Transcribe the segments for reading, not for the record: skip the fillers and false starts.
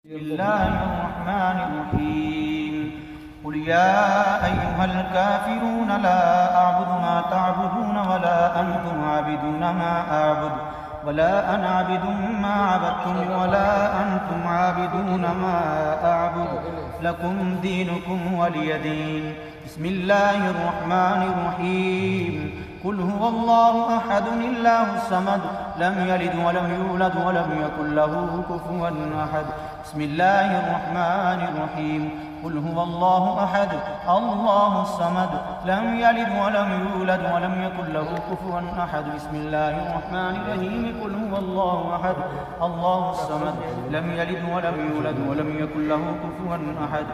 بسم الله الرحمن الرحيم قل يا أيها الكافرون لا أعبد ما تعبدون ولا أنتم عابدون ما أعبد ولا أنا عابد ما عبدتم ولا أنتم عابدون ما أعبد لكم دينكم ولي دين. بسم الله الرحمن الرحيم قل هو الله أحد الله الصمد لم يلد ولم يولد ولم يكن له كفوا أحد. بسم الله الرحمن الرحيم قل هو الله أحد الله الصمد لم يلد ولم يولد ولم يكن له كفوا أحد. بسم الله الرحمن الرحيم قل هو الله أحد الله الصمد لم يلد ولم يولد ولم يكن له كفوا أحد.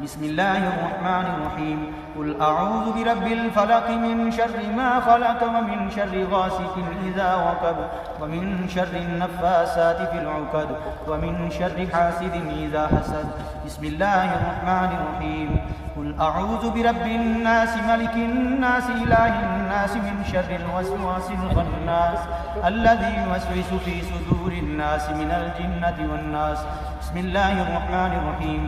بسم الله الرحمن الرحيم قل أعوذ برب الفلق من شر ما خلق ومن شر غاسق إذا وقب ومن شر النفاسات في العقد ومن شر حاسد إذا حسد. بسم الله الرحمن الرحيم قل أعوذ برب الناس ملك الناس إله الناس من شر الوسواس الخناس الذي يوسوس في صدور الناس من الجنة والناس. بسم الله الرحمن الرحيم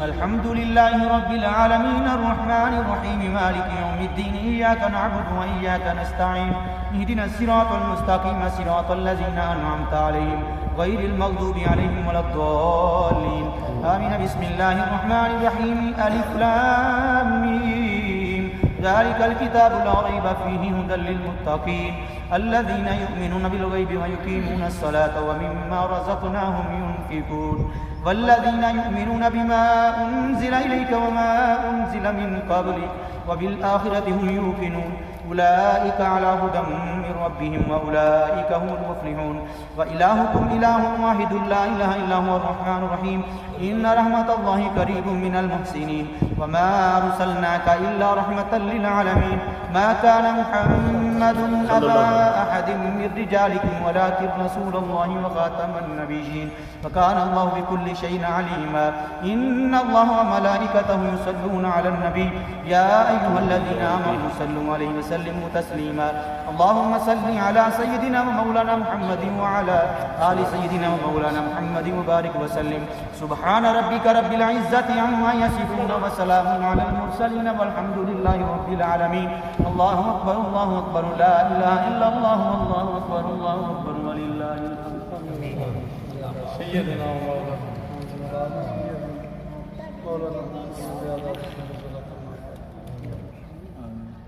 الحمد لله رب العالمين الرحمن الرحيم مالك يوم الدين إياك نعبد وإياك نستعين اهدنا الصراط المستقيم صراط الذين أنعمت عليهم غير المغضوب عليهم ولا الضالين آمين. بسم الله الرحمن الرحيم ألف لام ميم ذلك الكتاب لا ريب فيه هدى للمتقين الذين يؤمنون بالغيب ويقيمون الصلاة ومما رزقناهم ينفقون والذين يؤمنون بما أنزل إليك وما أنزل من قبلك وبالآخرة هم يوقنون أولئك على هدى من ربهم وأولئك هم المفلحون. وإلهكم إله واحد لا إله إلا هو الرحمن الرحيم إن رحمة الله قريب من المحسنين وما أرسلناك إلا رحمة للعالمين. ما كان محمد أبا أحد من رجالكم ولكن رسول الله وخاتم النبيين وكان الله بكل شيء عليما. إن الله وملائكته يصلون على النبي يا أيها الذين آمنوا صلوا عليه وسلموا تسليما. اللهم صل على سيدنا ومولانا محمد وعلى آل سيدنا ومولانا محمد وبارك وسلم. سبحان ربك رب العزة عما يصفون وسلام على المرسلين والحمد لله رب العالمين. الله أكبر الله أكبر لا إله إلا الله والله أكبر الله أكبر ولله الحمد. سيدنا مولانا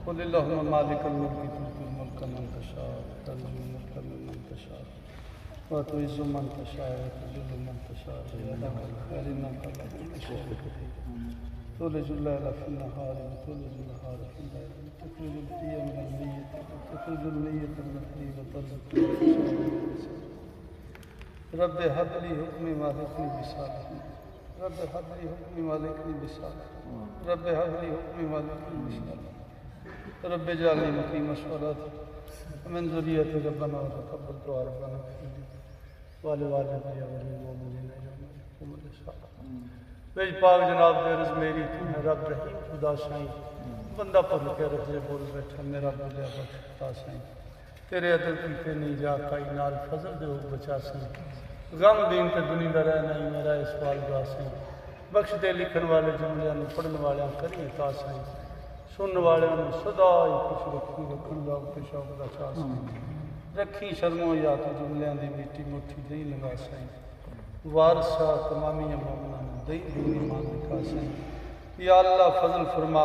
قل اللهم مالك الملك تؤتي الملك من تشاء وتنزع الملك ممن تشاء وتعز من تشاء وتذل من تشاء بيدك الخير انك على كل شيء قدير. تولج الليل في النهار وتولج النهار في الليل وتخرج الحي من الميت وتخرج الميت من الحي وترزق من تشاء. رب هب لي حكمي والحقني بالصالحين رب هب لي حكمي والحقني بالصالحين رب هب لي حكمي والحقني بالصالحين رب اجعلني مقيم الصلاة ومن ذريتي ربنا وتقبل دعاء ربنا ولوالدي وللمؤمنين يوم يقوم الحساب. میری پاک جناب دے رز میری تو ہے رب رحیم خدا سائیں بندہ پر کے رب سے بول بیٹھا میرا بولیا بختا سائیں تیرے عدل کی نہیں جا کائی نال فضل دے بچا سائیں غم دین تے دنیا دا رہ نہیں میرا اس سوال دا سائیں بخش دے لکھن والے جملیاں نو پڑھن والے کریں تا سائیں سنن والے نو صدا خوش رکھی رکھن دا تے شوق دا چا سائیں رکھی شرموں یا تو جملیاں دی میٹھی مٹھی دئی لگا سائیں وارثہ تمامی مومنان دئی ایمان دکھا سائیں. یا اللہ فضل فرما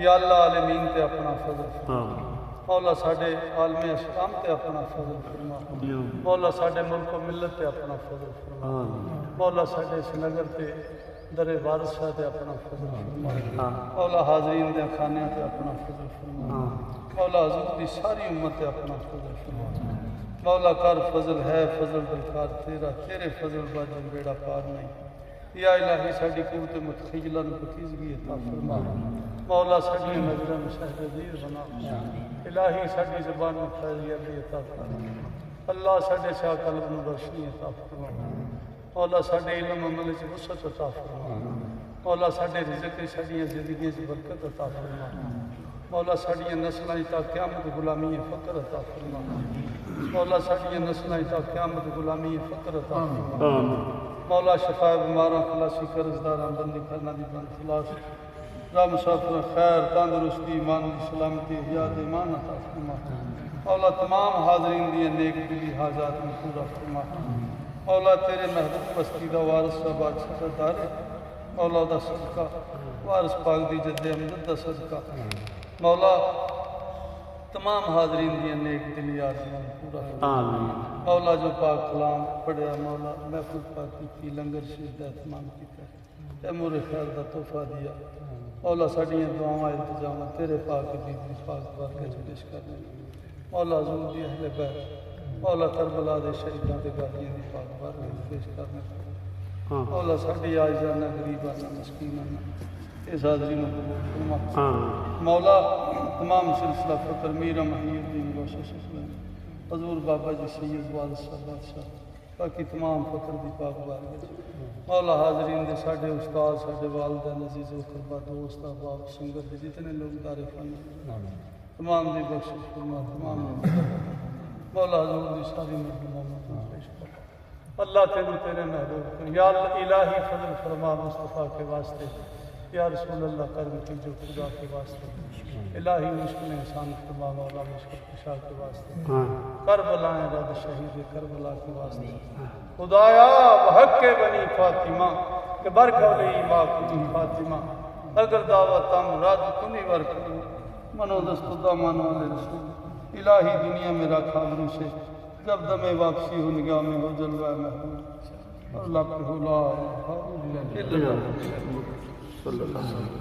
یا اللہ عالمین تے اپنا فضل فرما مولا ساڈے عالم اسلام تے اپنا فضل فرما مولا ساڈے ملک و ملت تے اپنا فضل فرما مولا ساڈے اس نگر تے در وارثہ تے اپنا فضل فرما مولا حاضرین دے خانے تے اپنا فضل فرما مولا حضور دی ساری امت تے اپنا فضل فرما مولا کر فضل ہے فضل دلکار تیرا تیرے فضل باجن بیڑا پار نہیں. یا الہی ساڈی قوت متخیلہ پکیزگی عطا فرما مولا ساڈی نظریں مشاہد دیر بنا الہی ساڈی زبان میں خیریت عطا فرما اللہ ساڈے شاہ قلب میں روشنی عطا فرما مولا ساڈے علم عمل وچ وسعت عطا فرما مولا ساڈے رزق ساڈی زندگی وچ برکت عطا فرما مولا ساڈی نسلاں تا قیامت غلامی فقر عطا فرما مولا ساڈی نسلاں تا قیامت غلامی فقر عطا فرما مولا شفا بیماراں خلاصی قرضداراں بندی کرنا دی بند خلاص را مسافر خیر تندرستی ایمان دی سلامتی حیات ایمان عطا فرما مولا تمام حاضرین دی نیک دلی حاجات میں پورا فرما مولا تیرے محبوب بستی دا وارث صاحب اچھا دار مولا دا صدقہ وارث پاک دی جد امجد دا صدقہ مولا تمام حاضرین دی نیک دلی آرزوان پورا آمین مولا جو پاک کلام پڑھیا مولا محفوظ پاک کی لنگر شریف دا اہتمام کیتا امور خیر دا تحفہ دیا مولا ساڈیاں دعاواں التجاواں تیرے پاک دی پاک بارگاہ وچ پیش کرنے مولا حضور دی اہل بیت مولا کربلا دے شہیداں دے غازیاں دی پاک بارگاہ وچ پیش کرنے مولا ساڈی عاجزانہ غریبانہ مسکینانہ اس حاضری میں قبول فرما آمین مولا تمام سلسلہ فکر میرا محی الدین روشہ شکلین حضور بابا جی سید والد صاحب بادشاہ باقی تمام فکر دی پاک بارگاہ مولا حاضرین دے ساڈے استاد ساڈے والدین عزیز و قربا دوست احباب سنگر دے جتنے لوگ دار فن تمام دی بخشش فرما تمام مولا حضور دی ساری مہمانوں پیش کر اللہ تینوں تیرے محبوب کر یا الہی فضل فرما مصطفیٰ کے واسطے یا رسول اللہ کرم کی جو خدا کے واسطے الہی مشکل انسان فرما مولا مشکل کشا کے واسطے کربلا رد شہید کربلا کے واسطے خدایا بحق کے بنی فاطمہ کہ برکھولے ماں کنی فاطمہ اگر دعوت ہم رد کنی ورکنی منو دست خدا مانو علیہ رسول الہی دنیا میں رکھا برو سے جب دم واپسی ہو نگاہ میں ہو جلوہ محمود اللہ پہ لا الہ الا اللہ صلی اللہ علیہ وسلم